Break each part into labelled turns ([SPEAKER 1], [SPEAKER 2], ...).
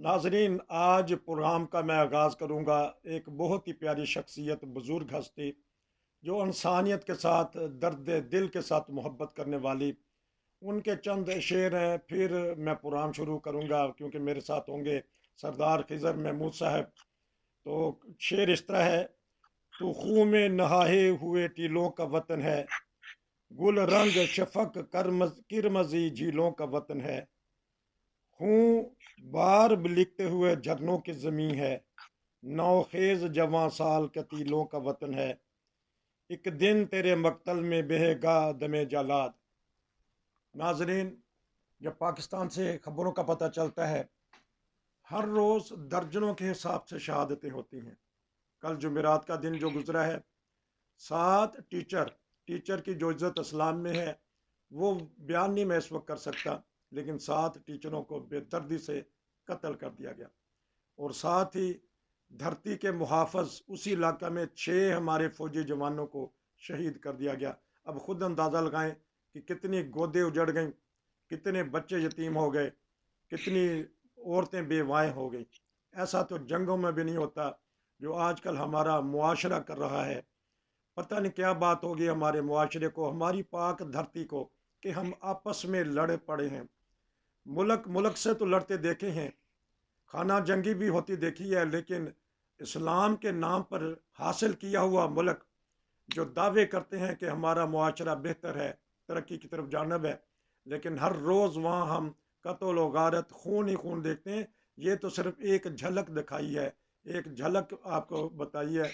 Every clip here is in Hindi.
[SPEAKER 1] नाजरीन, आज प्रोग्राम का मैं आगाज़ करूँगा एक बहुत ही प्यारी शख्सियत, बुज़ुर्ग हस्ती जो इंसानियत के साथ, दर्द दिल के साथ मोहब्बत करने वाली। उनके चंद शेर हैं, फिर मैं प्रोग्राम शुरू करूँगा क्योंकि मेरे साथ होंगे सरदार खिज़र महमूद साहब। तो शेर इस तरह है: तू खूह में नहाए हुए टीलों का वतन है, गुल रंग शफक किरमजी झीलों का वतन है। खूं बार लिखते हुए झरनों की ज़मीं है, नौखेज जवां साल कतीलों का वतन है। एक दिन तेरे मकतल में बहेगा दमे जालाद। नाजरीन, जब पाकिस्तान से खबरों का पता चलता है, हर रोज़ दर्जनों के हिसाब से शहादतें होती हैं। कल जुमेरात का दिन जो गुजरा है, 7 टीचर टीचर की जो इज़्ज़त इस्लाम में है वो बयान नहीं मैं इस वक्त कर सकता, लेकिन 7 टीचरों को बेदर्दी से कत्ल कर दिया गया। और साथ ही धरती के मुहाफ़िज़ उसी इलाका में 6 हमारे फौजी जवानों को शहीद कर दिया गया। अब खुद अंदाज़ा लगाएं कि कितनी गोदें उजड़ गईं, कितने बच्चे यतीम हो गए, कितनी औरतें बेवाएँ हो गई। ऐसा तो जंगों में भी नहीं होता जो आजकल हमारा मुआशरा कर रहा है। पता नहीं क्या बात होगी हमारे मुआशरे को, हमारी पाक धरती को, कि हम आपस में लड़े पड़े हैं। मुल्क मुल्क से तो लड़ते देखे हैं, खाना जंगी भी होती देखी है, लेकिन इस्लाम के नाम पर हासिल किया हुआ मुल्क जो दावे करते हैं कि हमारा मुआशरा बेहतर है, तरक्की की तरफ जानब है, लेकिन हर रोज़ वहाँ हम कत्ल व गारत, खून ही खून देखते हैं। ये तो सिर्फ एक झलक दिखाई है, एक झलक आपको बताई है,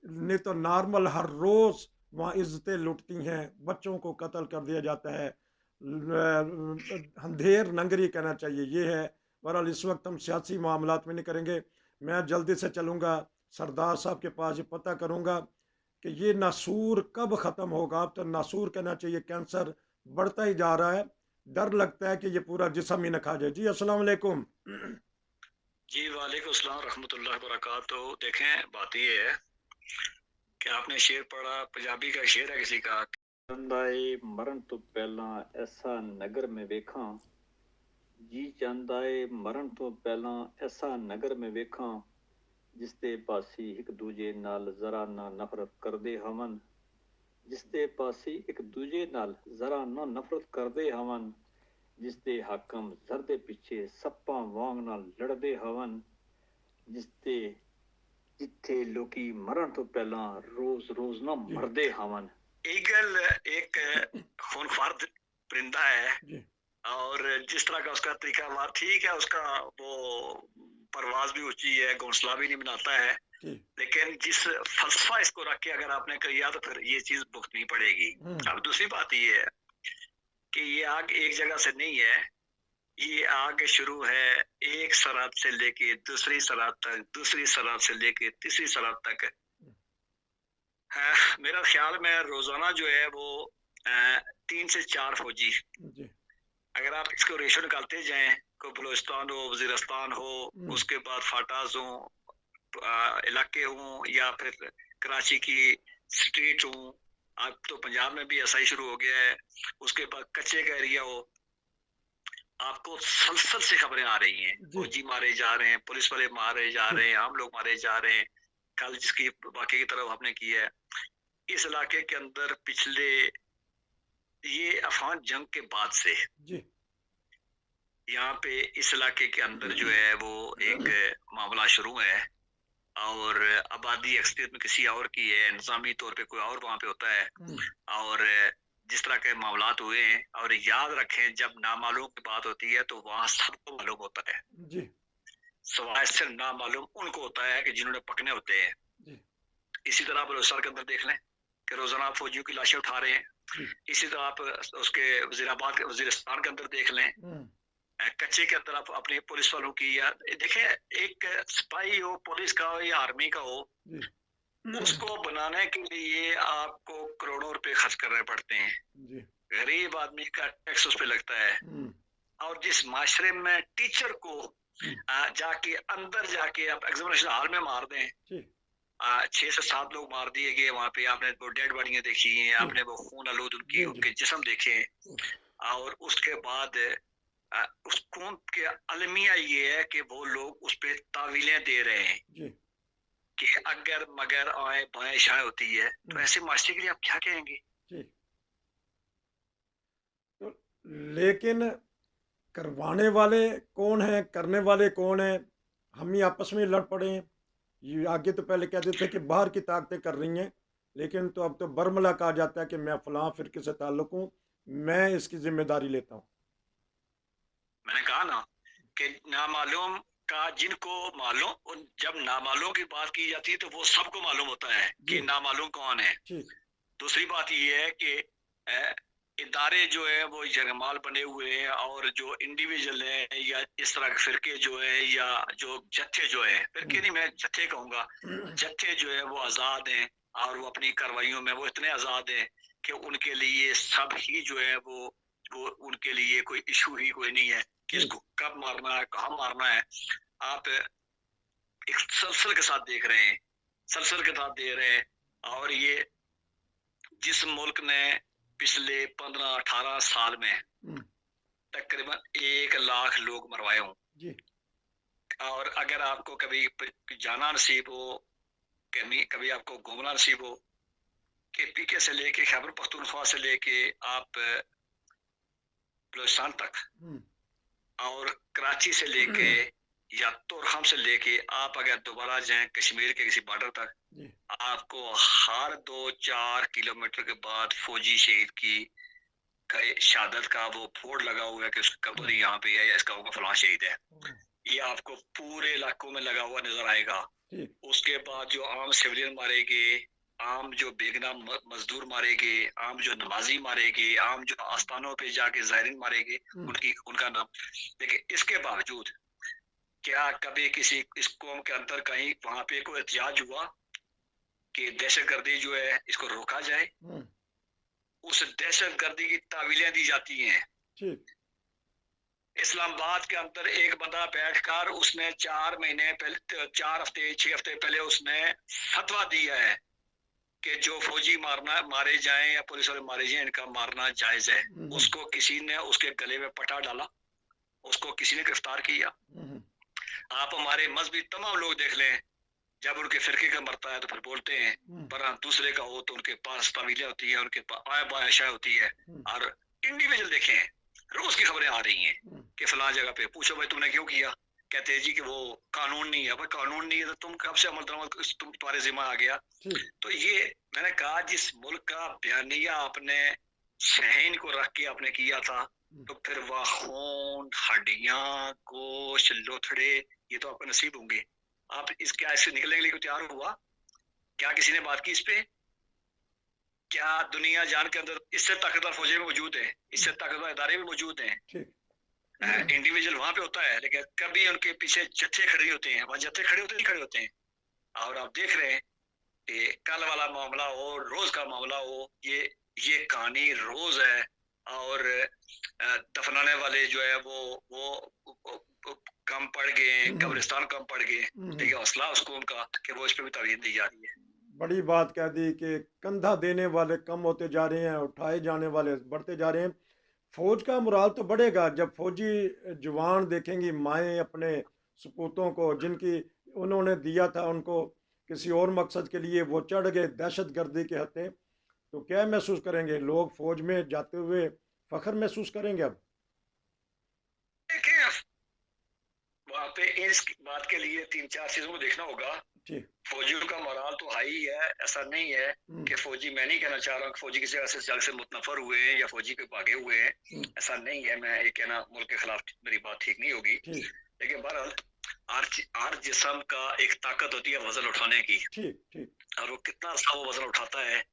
[SPEAKER 1] नहीं तो नॉर्मल हर रोज़ वहाँ इज्जतें लुटती हैं, बच्चों को कत्ल कर दिया जाता है। अंधेर नंगरी कहना चाहिए ये है। बहरहाल इस वक्त हम सियासी मामलात में नहीं करेंगे। मैं जल्दी से चलूँगा सरदार साहब के पास, ये पता करूँगा कि ये नासूर कब ख़त्म होगा। अब तो नासूर कहना चाहिए, कैंसर बढ़ता ही जा रहा है। डर लगता है कि ये पूरा जिस्म ही न खा जाए। जी अस्सलाम वालेकुम।
[SPEAKER 2] जी वालेकुम अस्सलाम रहमतुल्लाहि व बरकातहू। देखें, बात ये है कि आपने शेर पढ़ा, पंजाबी का शेर है किसी का, चंदाए मरण तो पहला ऐसा नगर में वेखा, जी चंदाए मरण तो पहला ऐसा नगर में वेखा, जिसते पासी एक दूजे नाल जरा ना नफरत करदे हवन, जिसते पासी एक दूजे नाल जरा ना नफरत करदे हवन, जिसते हाकम जरदे पिछे सप्पां वांग नाल लड़दे हवन, जिसते जिथे लोकी मरण तो पहला रोज रोज ना
[SPEAKER 1] जी
[SPEAKER 2] मरदे हवन। ईगल एक खूनखार परिंदा है,
[SPEAKER 1] जी
[SPEAKER 2] और जिस तरह का उसका तरीका वार ठीक है, उसका वो परवाज भी ऊंची है, घोंसला भी नहीं बनाता है,
[SPEAKER 1] जी।
[SPEAKER 2] लेकिन जिस फलसफा इसको रख के अगर आपने किया तो फिर ये चीज भुगतनी पड़ेगी। अब दूसरी बात ये है कि ये आग एक जगह से नहीं है, ये आगे शुरू है एक सरात से लेके दूसरी सरात तक, दूसरी सरात से लेके तीसरी सरात तक। मेरा ख्याल में रोजाना जो है वो 3 से 4 फौजी,
[SPEAKER 1] जी
[SPEAKER 2] अगर आप इसको रेशो निकालते जाएं, को बलोचिस्तान हो, वजीरस्तान हो, उसके बाद फाटाज हो, इलाके हों, या फिर कराची की स्ट्रीट हो, अब तो पंजाब में भी ऐसा ही शुरू हो गया है, उसके बाद कच्चे का एरिया हो, आपको सलसल से खबरें आ रही हैं,
[SPEAKER 1] जी
[SPEAKER 2] फौजी मारे जा रहे हैं, पुलिस वाले मारे जा
[SPEAKER 1] जी
[SPEAKER 2] रहे हैं, आम लोग मारे जा रहे हैं। कल जिसकी वाकई की तरफ आपने की है, इस इलाके के अंदर पिछले ये अफगान जंग के बाद से
[SPEAKER 1] जी
[SPEAKER 2] यहाँ पे इस इलाके के अंदर जो है वो एक मामला शुरू है, और आबादी अक्सरियत में किसी और की है, इंतजामी तौर पे कोई और वहां पे होता है, और जिस तरह के मामलात हुए हैं, और याद रखें जब नामालूम की बात होती है तो वहां सबको मालूम होता है,
[SPEAKER 1] जी
[SPEAKER 2] सवाए सिर्फ नामालूम उनको होता है कि जिन्होंने पकने होते हैं।
[SPEAKER 1] जी
[SPEAKER 2] इसी तरह आप बलूचिस्तान के अंदर देख लें कि रोजाना आप फौजियों की लाशें उठा रहे हैं।
[SPEAKER 1] जी
[SPEAKER 2] इसी तरह आप उसके वजीराबाद के वजीरिस्तान के अंदर देख लें, कच्चे के अंदर आप अपने पुलिस वालों की, या देखें एक सिपाही हो, पुलिस का हो या आर्मी का हो,
[SPEAKER 1] जी
[SPEAKER 2] उसको बनाने के लिए आपको करोड़ों रुपए खर्च करने पड़ते हैं,
[SPEAKER 1] जी
[SPEAKER 2] गरीब आदमी का टैक्स उस पर लगता है। और जिस माशरे में टीचर को जाके अंदर जाके आप एग्जामिनेशन हॉल में मार दें,
[SPEAKER 1] जी
[SPEAKER 2] 6 से 7 लोग मार दिए गए वहां पे, आपने वो डेड बॉडियां देखी हैं,
[SPEAKER 1] जी
[SPEAKER 2] आपने वो खून आलूद उनकी
[SPEAKER 1] जी जी
[SPEAKER 2] उनके जिस्म देखे, और उसके बाद उस कौम के अलमिया ये है कि वो लोग उस पे तावीलें दे रहे हैं
[SPEAKER 1] जी
[SPEAKER 2] कि अगर मगर आए बाएं शाएं होती है, तो ऐसे माशरे के लिए आप क्या कहेंगे?
[SPEAKER 1] जी। तो लेकिन करवाने वाले कौन हैं, करने वाले कौन हैं? हम ही आपस में लड़ पड़े हैं। ये आगे तो पहले कहते थे कि बाहर की ताकतें कर रही हैं, लेकिन तो अब तो बरमला कहा जाता है कि मैं फलां फिरके से ताल्लुक़ हूँ, मैं इसकी जिम्मेदारी लेता हूँ।
[SPEAKER 2] मैंने कहा ना कि नामालूम का जिनको मालूम, जब नामालूम की बात की जाती है तो वो सबको मालूम होता है
[SPEAKER 1] जी
[SPEAKER 2] कि नामालूम कौन है।
[SPEAKER 1] ठीक।
[SPEAKER 2] दूसरी बात ये है कि इदारे जो है वो जगमाल बने हुए हैं, और जो इंडिविजुअल है या इस तरह के फिरके जो है या जो जत्थे जो है, फिरके नहीं मैं जत्थे कहूंगा, जत्थे जो है वो आज़ाद हैं, और वो अपनी कार्रवाइयों में वो इतने आज़ाद हैं कि उनके लिए सब ही जो है वो उनके लिए कोई इशू ही कोई नहीं है,
[SPEAKER 1] जी
[SPEAKER 2] किसको कब मारना है, कहाँ मारना है। आप एक सलसल के साथ देख रहे हैं, सलसल के साथ दे रहे हैं। और ये जिस मुल्क ने पिछले 15-18 साल में
[SPEAKER 1] हम्म,
[SPEAKER 2] तकरीबन 1 लाख लोग मरवाए हों,
[SPEAKER 1] जी
[SPEAKER 2] और अगर आपको कभी जाना नसीब हो, कभी कभी आपको घूमना नसीब हो, कि पीके से लेके खैबर पख्तूनख्वा से लेके आप बलूचिस्तान तक,
[SPEAKER 1] हम्म,
[SPEAKER 2] और कराची से लेके या तोरखम से लेके आप अगर दोबारा जाएं कश्मीर के किसी बॉर्डर तक,
[SPEAKER 1] जी
[SPEAKER 2] आपको हर 2-4 किलोमीटर के बाद फौजी शहीद की शहादत का वो बोर्ड लगा हुआ है कि उसका कब्र यहाँ पे है या इसका होगा फलां शहीद है। ये आपको पूरे इलाकों में लगा हुआ नजर आएगा।
[SPEAKER 1] ठीक।
[SPEAKER 2] उसके बाद जो आम सिविलियन मारेगे, आम जो बेगनाम मजदूर मारेगे, आम जो नमाजी मारेगे, आम जो आस्थानों पे जाके जायरीन मारेगे, उनका नाम। लेकिन इसके बावजूद क्या कभी किसी इस कौम के अंदर कहीं वहां पे कोई एहतजाज हुआ कि दहशतगर्दी जो है इसको रोका जाए? उस दहशतगर्दी की तावीलें दी जाती हैं।
[SPEAKER 1] ठीक।
[SPEAKER 2] इस्लामाबाद के अंदर एक बंदा बैठकर उसने 4 महीने पहले, 4 हफ्ते 6 हफ्ते पहले उसने फतवा दिया है कि जो फौजी मारे जाएं या पुलिस वाले मारे जाएं, इनका मारना जायज है। उसको किसी ने उसके गले में पटा डाला, उसको किसी ने गिरफ्तार किया। आप हमारे मजहबी तमाम लोग देख लें, जब उनके फिरके का मरता है तो फिर बोलते हैं, पर दूसरे का हो तो उनके पास तावीलें होती है, उनके पास आय बायशा होती है। और इंडिविजुअल देखें, रोज की खबरें आ रही हैं कि फलां जगह पे पूछो भाई तुमने क्यों किया, कहते हैं जी कि वो कानून नहीं है। भाई कानून नहीं है तो तुम कब से अमल दरामद तुम तुम्हारे जिम्मा आ गया। तो ये मैंने कहा, जिस मुल्क का बयानिया आपने शहीन को रख के आपने किया था, तो फिर वह खून, हड्डियां, गोश्त, लोथड़े ये तो आपको नसीब होंगे। आप इस क्या इससे निकलने के लिए तैयार हुआ? क्या किसी ने बात की इस पे? क्या दुनिया जान के अंदर इससे ताकतवर फौजें भी मौजूद हैं, इससे ताकतवर इदारे भी मौजूद हैं। इंडिविजुअल वहां पे होता है, लेकिन कभी उनके पीछे जत्थे खड़े होते हैं, वहां जत्थे खड़े होते नहीं खड़े होते हैं। और आप देख रहे हैं कि कल वाला मामला हो, रोज का मामला हो, ये कहानी रोज है। और दफनाने वाले जो है वो कम पड़ गए, कब्रिस्तान कम पड़ गए। ठीक है, हौसला उसको उनका कि वो इस पे भी तावीज़ दी जा रही है।
[SPEAKER 1] बड़ी बात कह दी कि कंधा देने वाले कम होते जा रहे हैं, उठाए जाने वाले बढ़ते जा रहे हैं। फौज का मुराल तो बढ़ेगा जब फौजी जवान देखेंगी माएँ अपने सपूतों को, जिनकी उन्होंने दिया था उनको किसी और मकसद के लिए, वो चढ़ गए दहशत गर्दी के हत्थे, तो क्या महसूस करेंगे लोग? फौज में जाते हुए फख्र महसूस करेंगे अब?
[SPEAKER 2] देखिए, वहाँ पे इस बात के लिए 3-4 चीजों को देखना होगा। फौजियों का मोराल तो हाई है, ऐसा नहीं है कि फौजी, मैं नहीं कहना चाह रहा हूँ कि फौजी किसी जंग से मुतनफर हुए हैं या फौजी के भागे हुए हैं, ऐसा नहीं है। मैं ये कहना मुल्क के खिलाफ मेरी बात ठीक नहीं होगी। लेकिन बहरहाल हर जिस्म का एक ताकत होती है वजन उठाने की, और वो कितना सा वो वजन उठाता है,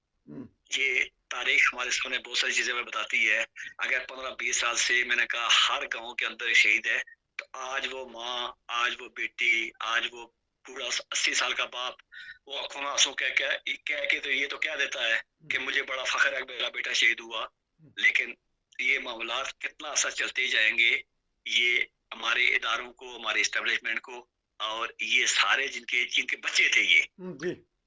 [SPEAKER 2] ये तारीख हमारे सामने बहुत सारी चीजें में बताती है। अगर 15-20 साल से मैंने कहा हर गाँव के अंदर शहीद है, तो आज वो माँ, आज वो बेटी, आज वो पूरा 80 साल का बाप, वो आंखों में आंसू कह के तो ये तो क्या देता है कि मुझे बड़ा फख्र है मेरा बेटा शहीद हुआ। लेकिन ये मामला कितना असर चलते जाएंगे, ये हमारे इदारों को, हमारे इस्टेब्लिशमेंट को, और ये सारे जिनके जिनके बच्चे थे,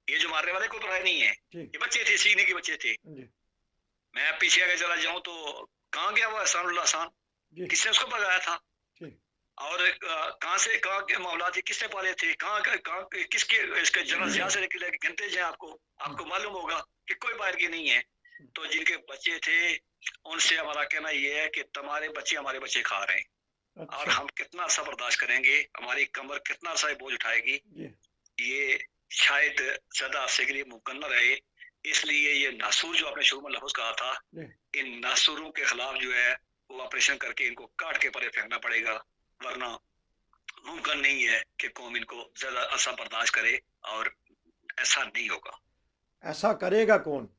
[SPEAKER 2] ये जो मारने वाले को तो नहीं है, ये बच्चे थे, सीखने के बच्चे थे। मैं पीछे अगर चला जाऊं तो कहाँ गया वो एहसानुल्लाह खान?
[SPEAKER 1] जी।
[SPEAKER 2] किसने उसको भगाया था?
[SPEAKER 1] ठीक।
[SPEAKER 2] और कहाँ के मामला थे, किसने पाले थे, किसके इसके जन्म जहाँ से निकले गिनते जाए आपको,
[SPEAKER 1] हम्म,
[SPEAKER 2] आपको मालूम होगा कि कोई बाहर की नहीं है।
[SPEAKER 1] हम्म,
[SPEAKER 2] तो जिनके बच्चे थे, उनसे हमारा कहना ये है कि तुम्हारे बच्चे हमारे बच्चे खा रहे हैं, और
[SPEAKER 1] अच्छा।
[SPEAKER 2] हम कितना अरसा बर्दाश्त करेंगे, हमारी कमर कितना अरसा ये बोझ उठाएगी,
[SPEAKER 1] जी।
[SPEAKER 2] ये शायद ज़्यादा अरसे के लिए मुमकिन न रहे। इसलिए ये नासूर जो आपने शुरू में लफ्ज़ कहा था,
[SPEAKER 1] जी।
[SPEAKER 2] इन नासूरों के खिलाफ जो है वो ऑपरेशन करके इनको काट के परे फेंकना पड़ेगा, वरना मुमकिन नहीं है कि कौम इनको ज़्यादा अरसा बर्दाश्त करे, और ऐसा नहीं होगा।
[SPEAKER 1] ऐसा करेगा कौन?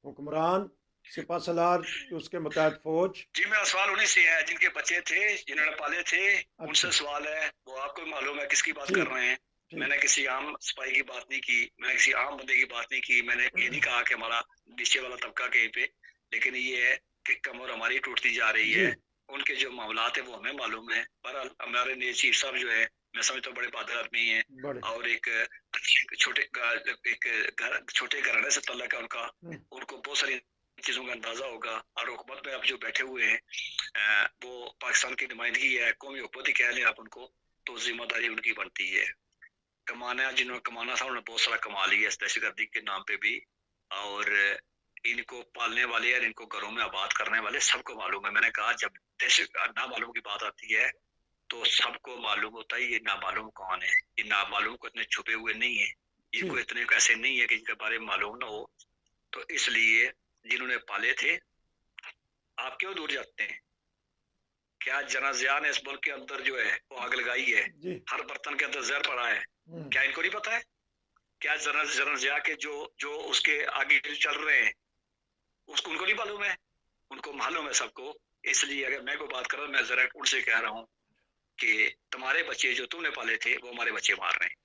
[SPEAKER 1] हुक्मरान, सिपह सलार, उसके मुतहद फौज?
[SPEAKER 2] जी, मेरा सवाल उन्हीं से है जिनके बच्चे थे, जिन्होंने पाले थे,
[SPEAKER 1] अच्छा।
[SPEAKER 2] उनसे सवाल है, वो आपको भी मालूम है किसकी बात कर
[SPEAKER 1] ठीक।
[SPEAKER 2] रहे हैं।
[SPEAKER 1] ठीक।
[SPEAKER 2] मैंने किसी आम सिपाही की बात नहीं की, मैंने किसी आम बंदे की बात नहीं की, मैंने ये नहीं कहा कि हमारा नीचे वाला तबका कहीं पे, लेकिन ये है कि कमर हमारी टूटती जा रही
[SPEAKER 1] जी।
[SPEAKER 2] है। उनके जो मामलात है वो हमें मालूम है। बहरहाल हमारे नए चीफ साहब जो है, मैं समझता हूँ बड़े बहादुर आदमी हैं,
[SPEAKER 1] बड़े।
[SPEAKER 2] और एक छोटे घराने से तल्लुक है उनका।
[SPEAKER 1] हम्म,
[SPEAKER 2] उनको बहुत सारी चीज़ों का अंदाज़ा होगा, और हुकूमत में अब जो बैठे हुए हैं, वो पाकिस्तान की नुमाइंदगी है, कौमी हुकूमत ही कह लें आप उनको, तो ज़िम्मेदारी उनकी बनती है। कमाना जिन्होंने कमाना था उन्होंने बहुत सारा कमा लिया इस दहशतगर्दी के नाम पे भी, और इनको पालने वाले और इनको घरों में आबाद करने वाले सबको मालूम है। मैंने कहा जब दहशत नामालूम की बात आती है तो सबको मालूम होता है ये नामालूम कौन है। ये नामालूम को इतने छुपे हुए नहीं है, ये कोई
[SPEAKER 1] ठीक।
[SPEAKER 2] इतने ऐसे नहीं है कि जिनके बारे में मालूम ना हो। तो इसलिए जिन्होंने पाले थे, आप क्यों दूर जाते हैं? क्या जनाज़िया ने इस मुल्क के अंदर जो है वो आग लगाई है?
[SPEAKER 1] जी।
[SPEAKER 2] हर बर्तन के अंदर ज़हर पड़ा है।
[SPEAKER 1] हम्म,
[SPEAKER 2] क्या इनको नहीं पता है? क्या जनाज़िया के जो जो उसके आगे जो चल रहे हैं, उसको उनको नहीं मालूम है? उनको मालूम है सबको। इसलिए अगर मैं कोई बात कर रहा हूँ, मैं ज़रा उनसे कह रहा हूँ कि तुम्हारे बच्चे जो तुमने पाले थे, वो हमारे बच्चे मार रहे हैं,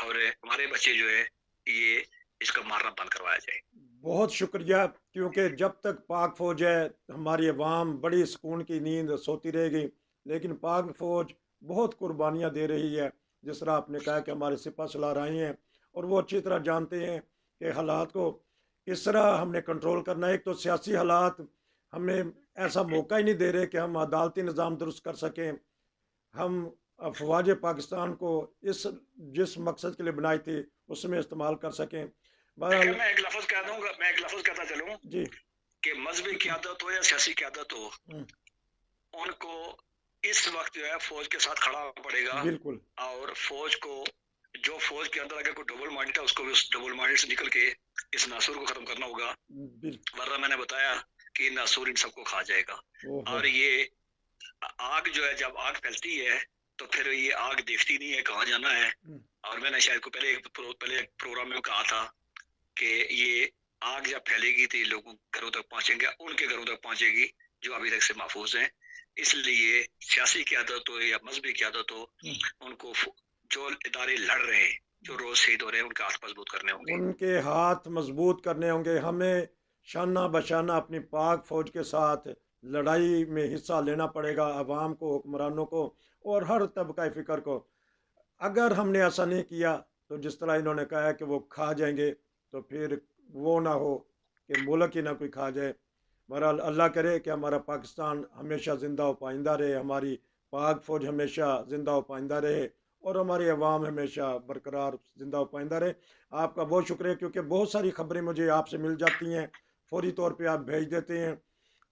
[SPEAKER 2] और हमारे बच्चे जो है, ये इसका मारना बंद करवाया जाए।
[SPEAKER 1] बहुत शुक्रिया, क्योंकि जब तक पाक फौज है हमारी अवाम बड़ी सुकून की नींद सोती रहेगी। लेकिन पाक फौज बहुत कुर्बानियाँ दे रही है। जिस तरह आपने कहा कि हमारे सिपह सलार आए हैं और वो अच्छी तरह जानते हैं कि हालात को किस तरह हमने कंट्रोल करना है। एक तो सियासी हालात हमें ऐसा मौका ही नहीं दे रहे कि हम अदालती निज़ाम दुरुस्त कर सकें। हम अफवाज पाकिस्तान को इस जिस मकसद के लिए बनाई थी उसमें इस्तेमाल कर सकें।
[SPEAKER 2] देखिए,
[SPEAKER 1] बहरहाल।
[SPEAKER 2] मैं एक लफ्ज़ कह दूँगा, मैं एक लफ्ज़ कहता चलूँ
[SPEAKER 1] जी।
[SPEAKER 2] कि मज़हबी क़यादत हो या सियासी क़यादत हो,
[SPEAKER 1] हम्म,
[SPEAKER 2] उनको इस वक़्त जो है फ़ौज के साथ खड़ा होना पड़ेगा,
[SPEAKER 1] बिल्कुल।
[SPEAKER 2] और फ़ौज को, जो फ़ौज के अंदर अगर कोई डबल माइंडेड है, उसको भी उस डबल माइंडेड से निकल के इस नासूर को ख़त्म करना होगा।
[SPEAKER 1] बिल
[SPEAKER 2] वरना मैंने बताया कि नासूर इन सबको खा जाएगा।
[SPEAKER 1] ओहो।
[SPEAKER 2] और ये आग जो है, जब आग फैलती है तो फिर ये आग देखती नहीं है कहाँ जाना है।
[SPEAKER 1] हम्म,
[SPEAKER 2] और मैंने शायद को पहले एक प्रोग्राम में कहा था कि ये आग जब फैलेगी तो ये लोगों के घरों तक पहुंचेंगे, उनके घरों तक पहुंचेगी जो अभी तक से महफूज हैं। इसलिए सियासी क़यादत हो या मजहबी क़यादत हो,
[SPEAKER 1] हम्म,
[SPEAKER 2] उनको जो इदारे लड़ रहे हैं, जो रोज शहीद हो रहे हैं, उनके हाथ मजबूत करने होंगे।
[SPEAKER 1] उनके हाथ मजबूत करने होंगे। हमें शाना बशाना अपनी पाक फौज के साथ लड़ाई में हिस्सा लेना पड़ेगा, अवाम को, हुक्मरानों को और हर तबका फ़िक्र को। अगर हमने ऐसा नहीं किया तो जिस तरह इन्होंने कहा है कि वो खा जाएंगे, तो फिर वो ना हो कि मुल्क ही ना कोई खा जाए। बहरहाल अल्लाह करे कि हमारा पाकिस्तान हमेशा ज़िंदा व पाइंदा रहे, हमारी पाक फ़ौज हमेशा ज़िंदा व पाइंदा रहे और हमारी अवाम हमेशा बरकरार ज़िंदा व पाइंदा रहे। आपका बहुत शुक्रिया, क्योंकि बहुत सारी खबरें मुझे आपसे मिल जाती हैं, फौरी तौर पे आप भेज देते हैं।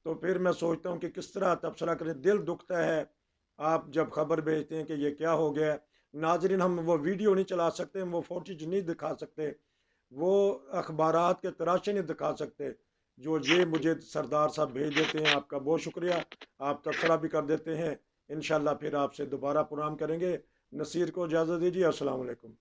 [SPEAKER 1] तो फिर मैं सोचता हूँ कि किस तरह तबसरा करें, दिल दुखता है आप जब खबर भेजते हैं कि ये क्या हो गया है। नाजरीन, हम वो वीडियो नहीं चला सकते, हम वो फोटेज नहीं दिखा सकते, वो अखबारात के तराशे नहीं दिखा सकते जो ये मुझे सरदार साहब भेज देते हैं। आपका बहुत शुक्रिया, आप तबसरा भी कर देते हैं। इंशाल्लाह फिर आपसे दोबारा प्रोग्राम करेंगे। नसीर को इजाज़त दीजिए। अस्सलाम वालेकुम।